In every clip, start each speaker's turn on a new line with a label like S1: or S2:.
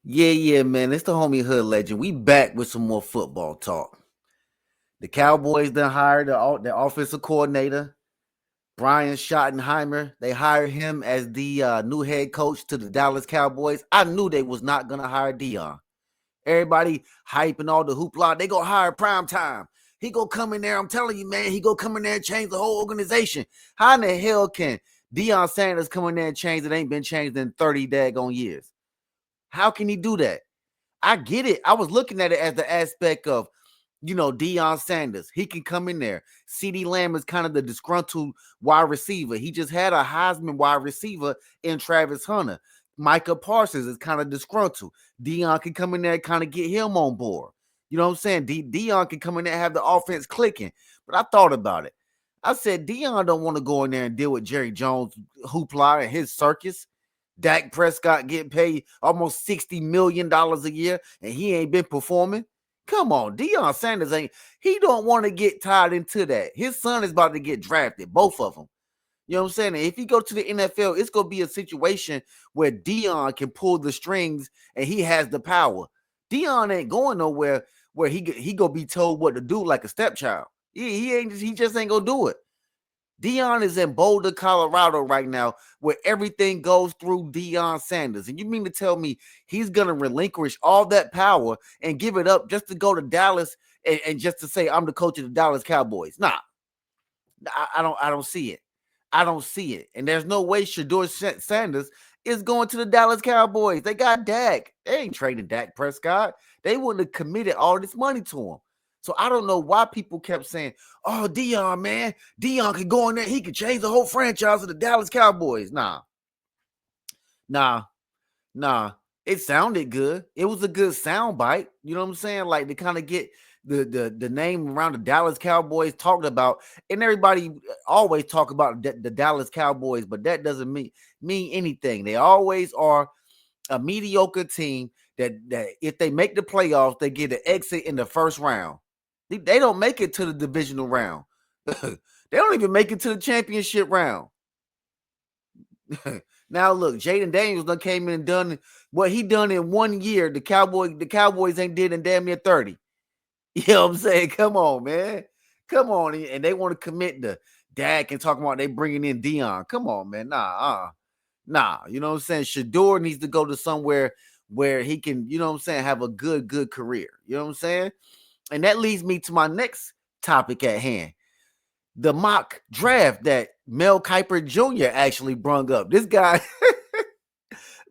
S1: Yeah, man. It's the homie Hood Legend. We back with some more football talk. The Cowboys done hired the offensive coordinator, Brian Schottenheimer. They hired him as the new head coach to the Dallas Cowboys. I knew they was not going to hire Deion. Everybody hyping all the hoopla. They go hire prime time. He go come in there. I'm telling you, man. He go come in there and change the whole organization. How in the hell can Deion Sanders come in there and change it? Ain't been changed in 30 daggone years. How can he do that? I get it. I was looking at it as the aspect of, Deion Sanders. He can come in there. CeeDee Lamb is kind of the disgruntled wide receiver. He just had a Heisman wide receiver in Travis Hunter. Micah Parsons is kind of disgruntled. Deion can come in there and kind of get him on board. You know what I'm saying? Deion can come in there and have the offense clicking. But I thought about it. I said, Deion don't want to go in there and deal with Jerry Jones hoopla and his circus. Dak Prescott getting paid almost $60 million a year, and he ain't been performing. Come on, Deion Sanders he don't want to get tied into that. His son is about to get drafted, both of them. You know what I'm saying? If he go to the NFL, it's going to be a situation where Deion can pull the strings and he has the power. Deion ain't going nowhere where he going to be told what to do like a stepchild. He just ain't going to do it. Deion is in Boulder, Colorado right now, where everything goes through Deion Sanders. And you mean to tell me he's going to relinquish all that power and give it up just to go to Dallas and just to say, I'm the coach of the Dallas Cowboys? Nah, I don't see it. I don't see it. And there's no way Shedeur Sanders is going to the Dallas Cowboys. They got Dak. They ain't trading Dak Prescott. They wouldn't have committed all this money to him. So I don't know why people kept saying, oh, Deion, man, Deion could go in there. He could change the whole franchise of the Dallas Cowboys. Nah. It sounded good. It was a good sound bite. You know what I'm saying? Like to kind of get the name around the Dallas Cowboys talked about. And everybody always talk about the Dallas Cowboys, but that doesn't mean anything. They always are a mediocre team that if they make the playoffs, they get an exit in the first round. They don't make it to the divisional round. They don't even make it to the championship round. Now look, Jaden Daniels done came in and done what he done in 1 year. The Cowboys ain't did in damn near 30. You know what I'm saying? Come on, man. Come on. And they want to commit to Dak and talking about they bringing in Deion. Come on, man. Nah. You know what I'm saying? Shedeur needs to go to somewhere where he can, you know what I'm saying, have a good career. You know what I'm saying? And that leads me to my next topic at hand. The mock draft that Mel Kiper Jr. actually brung up. This guy,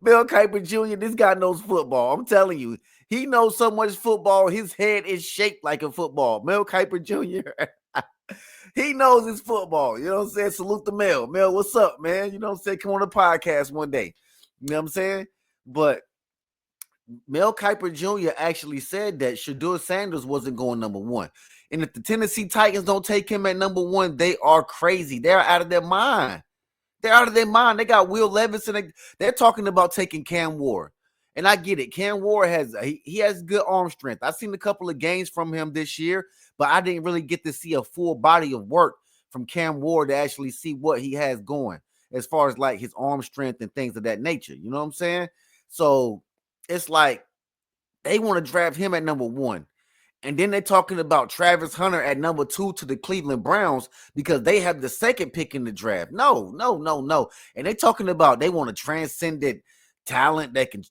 S1: Mel Kiper Jr., this guy knows football. I'm telling you, he knows so much football, his head is shaped like a football. Mel Kiper Jr., he knows his football. You know what I'm saying? Salute the Mel. Mel, what's up, man? You know what I'm saying? Come on the podcast one day. You know what I'm saying? But Mel Kiper Jr. actually said that Shedeur Sanders wasn't going number one. And if the Tennessee Titans don't take him at number one, they are crazy. They're out of their mind. They're out of their mind. They got Will Levis, and they're talking about taking Cam Ward. And I get it. Cam Ward he has good arm strength. I've seen a couple of games from him this year, but I didn't really get to see a full body of work from Cam Ward to actually see what he has going as far as like his arm strength and things of that nature. You know what I'm saying? So it's like they want to draft him at number one. And then they're talking about Travis Hunter at number 2 to the Cleveland Browns because they have the second pick in the draft. No. And they're talking about they want a transcendent talent that can,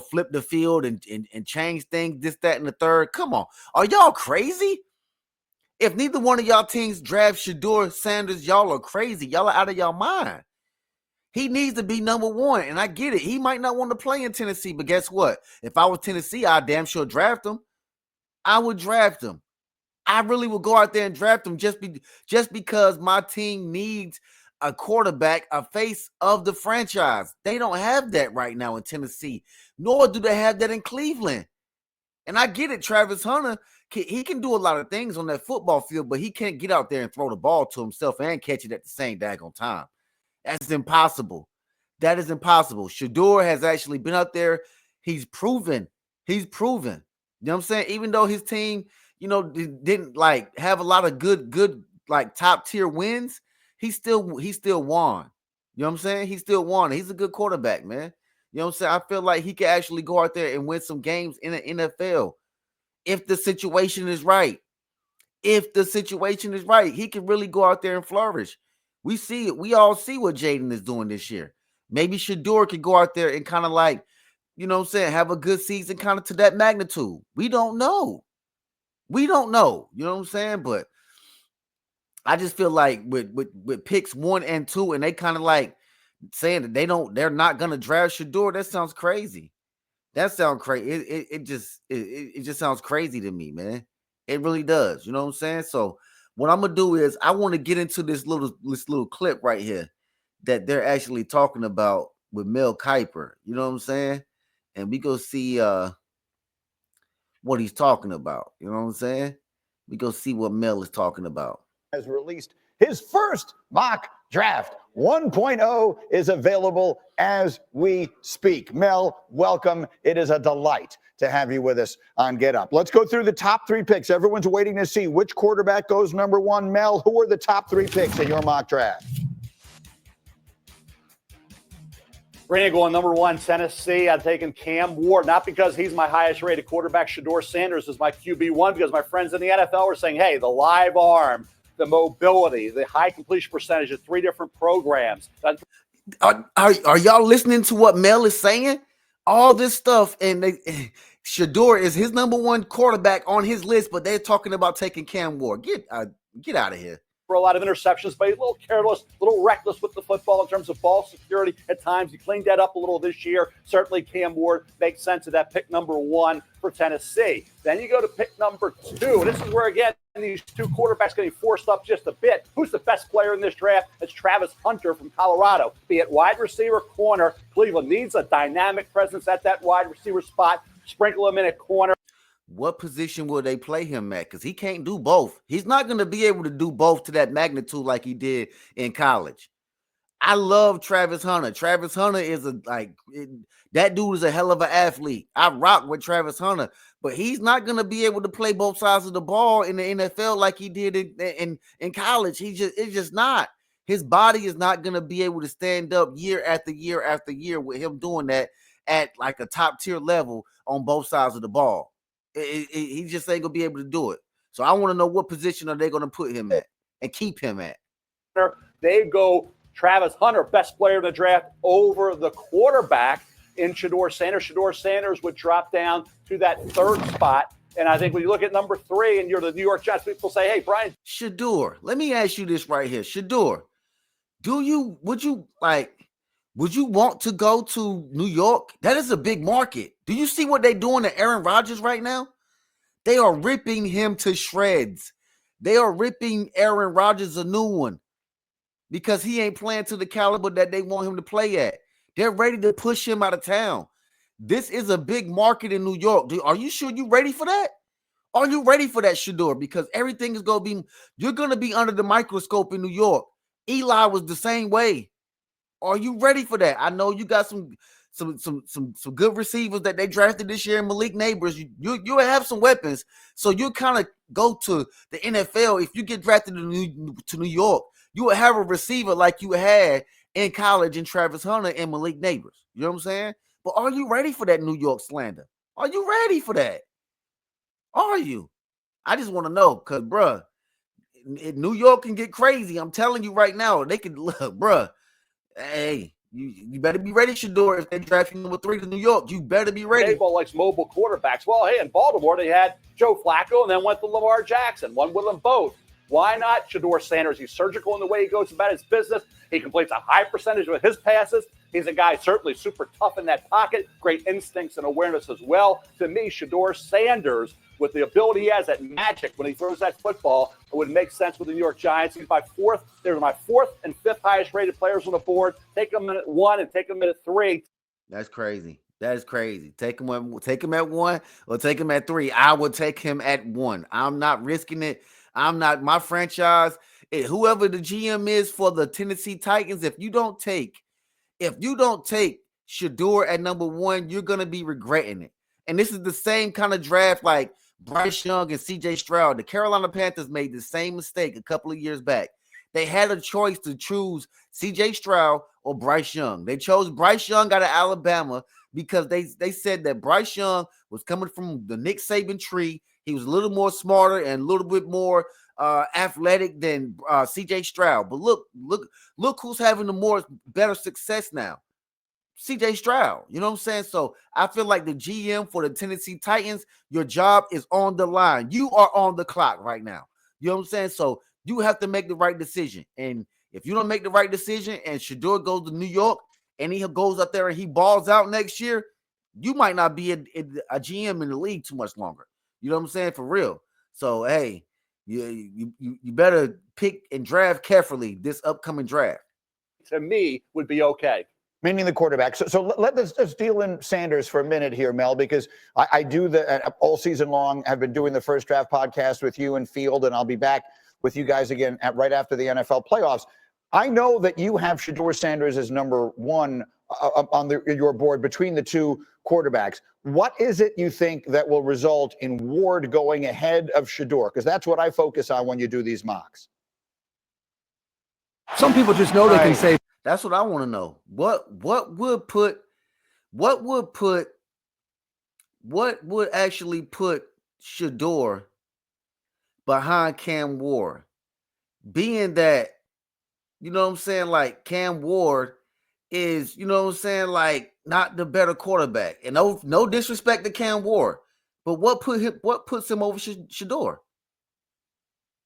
S1: flip the field and change things, this, that, and the third. Come on. Are y'all crazy? If neither one of y'all teams draft Shedeur Sanders, y'all are crazy. Y'all are out of y'all mind. He needs to be number one, and I get it. He might not want to play in Tennessee, but guess what? If I was Tennessee, I'd damn sure draft him. I would draft him. I really would go out there and draft him just because my team needs a quarterback, a face of the franchise. They don't have that right now in Tennessee, nor do they have that in Cleveland. And I get it, Travis Hunter, he can do a lot of things on that football field, but he can't get out there and throw the ball to himself and catch it at the same daggone time. That's impossible. That is impossible. Shedeur has actually been out there. He's proven. You know what I'm saying? Even though his team, didn't like have a lot of good like top tier wins, he still won. You know what I'm saying? He still won. He's a good quarterback, man. You You know what I'm saying? I feel like he could actually go out there and win some games in the NFL if the situation is right. If the situation is right, he can really go out there and flourish. We see it. We all see what Jaden is doing this year. Maybe Shador could go out there and kind of like, you know what I'm saying, have a good season kind of to that magnitude. We don't know. We don't know. You know what I'm saying? But I just feel like with picks 1 and 2, and they kind of like saying that they're not gonna draft Shador. That sounds crazy. That sounds crazy. It just sounds crazy to me, man. It really does. You know what I'm saying? So what I'm gonna do is I want to get into this little clip right here that they're actually talking about with Mel Kiper. You know what I'm saying? And we go see what he's talking about. You know what I'm saying? We go see what Mel is talking about.
S2: Has released his first mock draft 1.0 is available as we speak. Mel, welcome. It is a delight to have you with us on Get Up. Let's go through the top 3 picks. Everyone's waiting to see which quarterback goes number 1. Mel, who are the top 3 picks in your mock draft?
S3: Brandon going number 1, Tennessee. I'm taking Cam Ward, not because he's my highest rated quarterback. Shador Sanders is my QB1 because my friends in the NFL were saying, hey, the live arm, the mobility, the high completion percentage of 3 different programs.
S1: Are y'all listening to what Mel is saying? All this stuff, and Shador is his number 1 quarterback on his list, but they're talking about taking Cam Ward. Get out of here.
S3: For a lot of interceptions, but he's a little careless, a little reckless with the football in terms of ball security at times. He cleaned that up a little this year. Certainly Cam Ward makes sense of that pick number 1 for Tennessee. Then you go to pick number 2. This is where, again, these 2 quarterbacks getting forced up just a bit. Who's the best player in this draft? It's Travis Hunter from Colorado. Be it wide receiver, corner. Cleveland needs a dynamic presence at that wide receiver spot. Sprinkle him in at corner.
S1: What position will they play him at? Because he can't do both. He's not going to be able to do both to that magnitude like he did in college. I love Travis Hunter. Travis Hunter is that dude is a hell of an athlete. I rock with Travis Hunter, but he's not going to be able to play both sides of the ball in the NFL like he did in college. It's just not. His body is not going to be able to stand up year after year after year with him doing that at like a top tier level on both sides of the ball. He just ain't gonna be able to do it. So I want to know what position are they going to put him at and keep him at.
S3: They go Travis Hunter, best player in the draft, over the quarterback in Shador Sanders. Shador Sanders would drop down to that 3rd spot. And I think when you look at number 3 and you're the New York Jets, people say, hey, Brian.
S1: Shador, let me ask you this right here. Shador, would you want to go to New York? That is a big market. Do you see what they're doing to Aaron Rodgers right now? They are ripping him to shreds. They are ripping Aaron Rodgers a new one because he ain't playing to the caliber that they want him to play at. They're ready to push him out of town. This is a big market in New York. Are you sure you're ready for that? Are you ready for that, Shador? Because everything is going to be, you're going to be under the microscope in New York. Eli was the same way. Are you ready for that? I know you got some good receivers that they drafted this year in Malik Neighbors. You have some weapons, so you kind of go to the NFL. If you get drafted to New York, you will have a receiver like you had in college in Travis Hunter and Malik Neighbors. You know what I'm saying? But are you ready for that New York slander? Are you ready for that? Are you? I just want to know, because, bruh, New York can get crazy. I'm telling you right now, they could look, bruh. Hey, you better be ready, Shador. If they draft you number 3 to New York, you better be ready.
S3: Baseball likes mobile quarterbacks. Well, hey, in Baltimore, they had Joe Flacco and then went to Lamar Jackson. One with them both. Why not Shador Sanders? He's surgical in the way he goes about his business. He completes a high percentage of his passes. He's a guy certainly super tough in that pocket. Great instincts and awareness as well. To me, Shador Sanders, with the ability he has, that magic when he throws that football, it would make sense with the New York Giants. He's my 4th. They're my 4th and 5th highest rated players on the board. Take them at 1 and take them at 3.
S1: That's crazy. That is crazy. Take him at 1 or take him at 3. I would take him at 1. I'm not risking it. I'm not my franchise. Whoever the GM is for the Tennessee Titans, if you don't take Shador at number 1, you're gonna be regretting it. And this is the same kind of draft like Bryce Young and CJ Stroud. The Carolina Panthers made the same mistake a couple of years back. They had a choice to choose CJ Stroud or Bryce Young. They chose Bryce Young out of Alabama because they said that Bryce Young was coming from the Nick Saban tree. He was a little more smarter and a little bit more athletic than CJ Stroud. But look who's having the better success now. CJ Stroud. You know what I'm saying? So I feel like the GM for the Tennessee Titans, your job is on the line. You are on the clock right now. You know what I'm saying? So you have to make the right decision. And if you don't make the right decision and Shador goes to New York and he goes up there and he balls out next year, you might not be a GM in the league too much longer. You know what I'm saying? For real. So, hey, you better pick and draft carefully this upcoming draft.
S3: To me, would be okay.
S2: Meaning the quarterback. So let's just deal in Sanders for a minute here, Mel, because I do all season long. Have been doing the First Draft podcast with you and Field, and I'll be back with you guys again right after the NFL playoffs. I know that you have Shador Sanders as number one on your board between the two quarterbacks. What is it you think that will result in Ward going ahead of Shador? Because that's what I focus on when you do these mocks.
S4: Some people just know they can say.
S1: That's what I want to know. What would actually put Shador behind Cam Ward? Being that, you know what I'm saying, like Cam Ward is, you know what I'm saying, like not the better quarterback. And no disrespect to Cam Ward, but what puts him over Shador?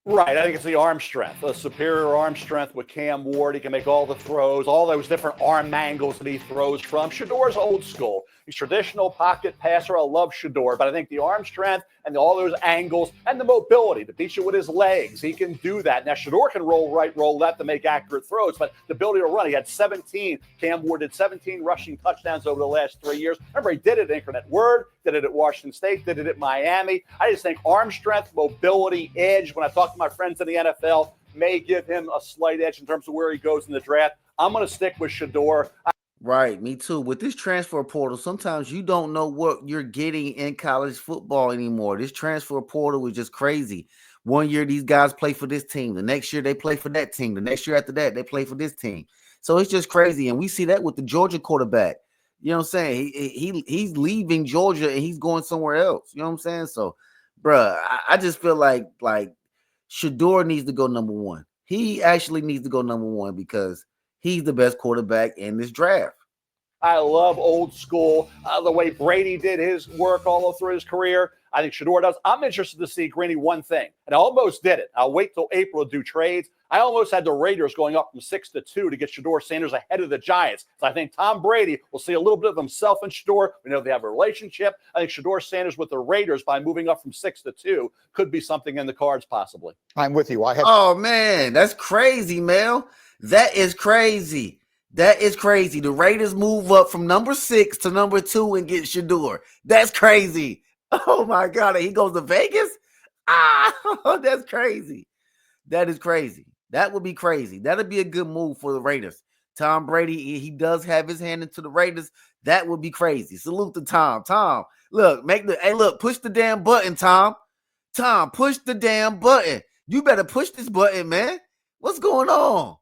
S3: Right. I think it's the arm strength, the superior arm strength with Cam Ward. He can make all the throws, all those different arm angles that he throws from. Shador's old school. He's traditional pocket passer. I love Shador, but I think the arm strength and all those angles and the mobility to beat you with his legs, he can do that. Now, Shador can roll right, roll left to make accurate throws, but the ability to run, he had 17. Cam Ward did 17 rushing touchdowns over the last 3 years. Remember, he did it at Incarnate Word, did it at Washington State, did it at Miami. I just think arm strength, mobility, edge, when I talk to my friends in the NFL, may give him a slight edge in terms of where he goes in the draft. I'm going to stick with Shador.
S1: Right, me too. With this transfer portal, sometimes you don't know what you're getting in college football anymore. This transfer portal is just crazy. 1 year, these guys play for this team. The next year, they play for that team. The next year after that, they play for this team. So it's just crazy. And we see that with the Georgia quarterback. You know what I'm saying? He's leaving Georgia and he's going somewhere else. You know what I'm saying? So, bruh, I just feel like Shador needs to go number one. He actually needs to go number one because he's the best quarterback in this draft.
S3: I love old school, the way Brady did his work all through his career. I think Shador does. I'm interested to see, Greeny, one thing, and I almost did it. I'll wait till April to do trades. I almost had the Raiders going up from 6-2 to get Shador Sanders ahead of the Giants. So I think Tom Brady will see a little bit of himself in Shador. We know they have a relationship. I think Shador Sanders with the Raiders by moving up from 6-2 could be something in the cards possibly.
S2: I'm with you.
S1: Oh, man, that's crazy, Mel. That is crazy. That is crazy. The Raiders move up from number 6 to number 2 and get Shador. That's crazy. Oh, my God. He goes to Vegas? That's crazy. That is crazy. That would be crazy. That'd be a good move for the Raiders. Tom Brady, he does have his hand into the Raiders. That would be crazy. Salute to Tom. Tom, look, push the damn button, Tom. Tom, push the damn button. You better push this button, man. What's going on?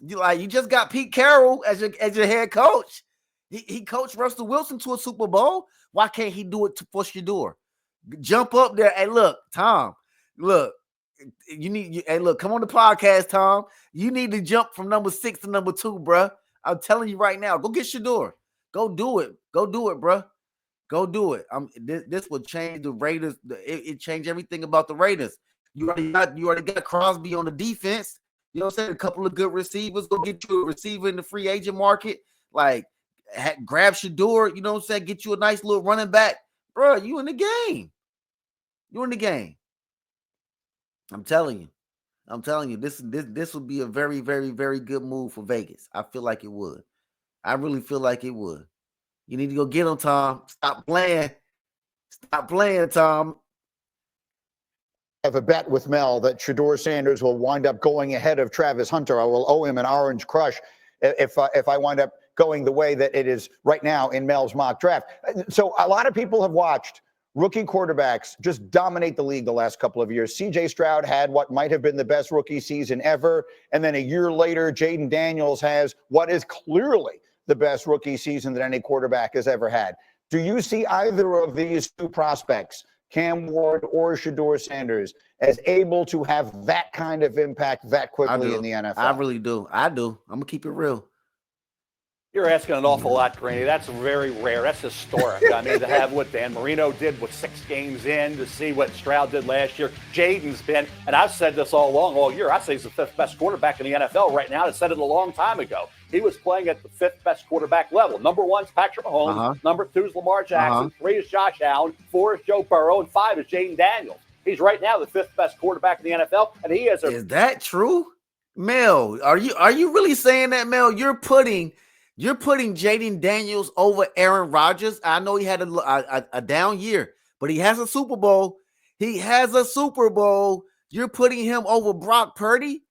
S1: You just got Pete Carroll as your head coach. He coached Russell Wilson to a Super Bowl. Why can't he do it for Shador? Jump up there. Hey, look, Tom. Look, come on the podcast, Tom. You need to jump from number 6 to number 2, bruh. I'm telling you right now. Go get Shador. Go do it. Go do it, bruh. Go do it. This will change the Raiders. It changed everything about the Raiders. You already got Crosby on the defense. You know what I'm saying? A couple of good receivers. Go get you a receiver in the free agent market. Like, grab Shador. You know what I'm saying? Get you a nice little running back. Bro, you in the game. You in the game. I'm telling you, this would be a very, very, very good move for Vegas. I feel like it would. I really feel like it would. You need to go get him, Tom. Stop playing. Stop playing, Tom.
S2: I have a bet with Mel that Shador Sanders will wind up going ahead of Travis Hunter. I will owe him an orange crush if I wind up going the way that it is right now in Mel's mock draft. So a lot of people have watched rookie quarterbacks just dominate the league the last couple of years. CJ Stroud had what might have been the best rookie season ever. And then a year later, Jaden Daniels has what is clearly the best rookie season that any quarterback has ever had. Do you see either of these two prospects, Cam Ward or Shedeur Sanders, as able to have that kind of impact that quickly in the NFL?
S1: I really do. I do. I'm going to keep it real.
S3: You're asking an awful lot, Greeny. That's very rare. That's historic. I mean, to have what Dan Marino did with 6 games in, to see what Stroud did last year. Jaden's been, and I've said this all along, all year, I say he's the 5th best quarterback in the NFL right now. I said it a long time ago. He was playing at the 5th best quarterback level. Number 1 is Patrick Mahomes. Number 2 is Lamar Jackson. 3 is Josh Allen. 4 is Joe Burrow. And 5 is Jaden Daniels. He's right now the 5th best quarterback in the NFL, and he has a.
S1: Is that true, Mel? Are you really saying that, Mel? You're putting Jaden Daniels over Aaron Rodgers. I know he had a down year, but he has a Super Bowl. You're putting him over Brock Purdy.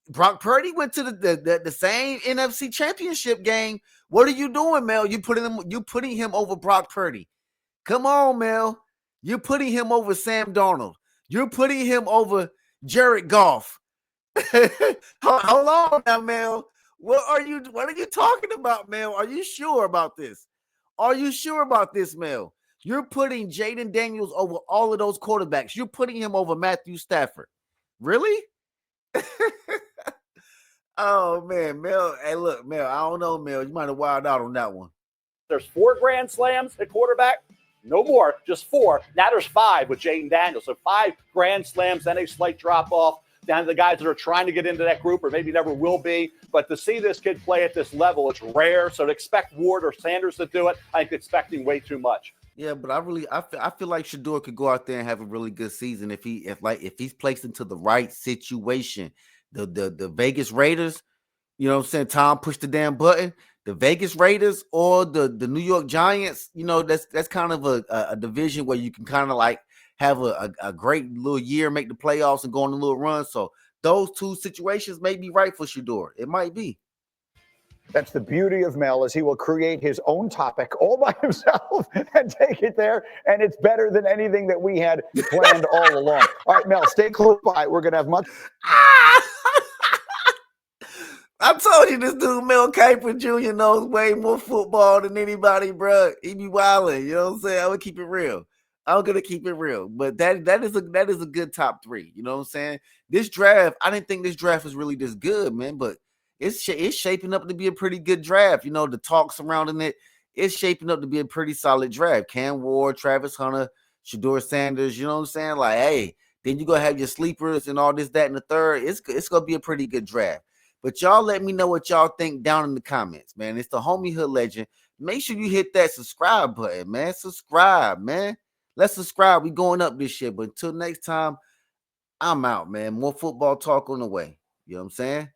S1: Brock Purdy went to the same NFC Championship game. What are you doing, Mel? You putting him over Brock Purdy. Come on, Mel. You're putting him over Sam Darnold. You're putting him over Jared Goff. Hold on now, Mel. What are you talking about, Mel? Are you sure about this? Mel? You're putting Jaden Daniels over all of those quarterbacks. You're putting him over Matthew Stafford. Really? Oh, man, Mel. Hey, look, Mel, I don't know, Mel. You might have wilded out on that one.
S3: There's 4 grand slams at quarterback. No more, just 4. Now there's 5 with Jaden Daniels. So 5 grand slams, then a slight drop off down to the guys that are trying to get into that group or maybe never will be. But to see this kid play at this level, it's rare. So to expect Ward or Sanders to do it, I think expecting way too much.
S1: Yeah, but I feel like Shedeur could go out there and have a really good season if he's placed into the right situation. The Vegas Raiders, you know what I'm saying? Tom pushed the damn button. The Vegas Raiders or the New York Giants, you know, that's kind of a division where you can kind of like have a great little year, make the playoffs and go on a little run. So those 2 situations may be right for Shedeur. It might be.
S2: That's the beauty of Mel, is he will create his own topic all by himself and take it there, and it's better than anything that we had planned all along. All right, Mel, stay close by. We're going to have much.
S1: I told you this dude, Mel Kiper Jr., knows way more football than anybody, bro. He be wilding, you know what I'm saying? I'm going to keep it real. But that is a good top 3, you know what I'm saying? This draft, I didn't think this draft was really this good, man, but it's shaping up to be a pretty good draft. You know, the talk surrounding it, it's shaping up to be a pretty solid draft. Cam Ward, Travis Hunter, Shedeur Sanders, you know what I'm saying? Like, hey, then you're going to have your sleepers and all this, that, and the third. It's going to be a pretty good draft. But y'all let me know what y'all think down in the comments, man. It's the Homie Hood Legend. Make sure you hit that subscribe button, man. Subscribe, man. Let's subscribe. We going up this year. But until next time, I'm out, man. More football talk on the way. You know what I'm saying?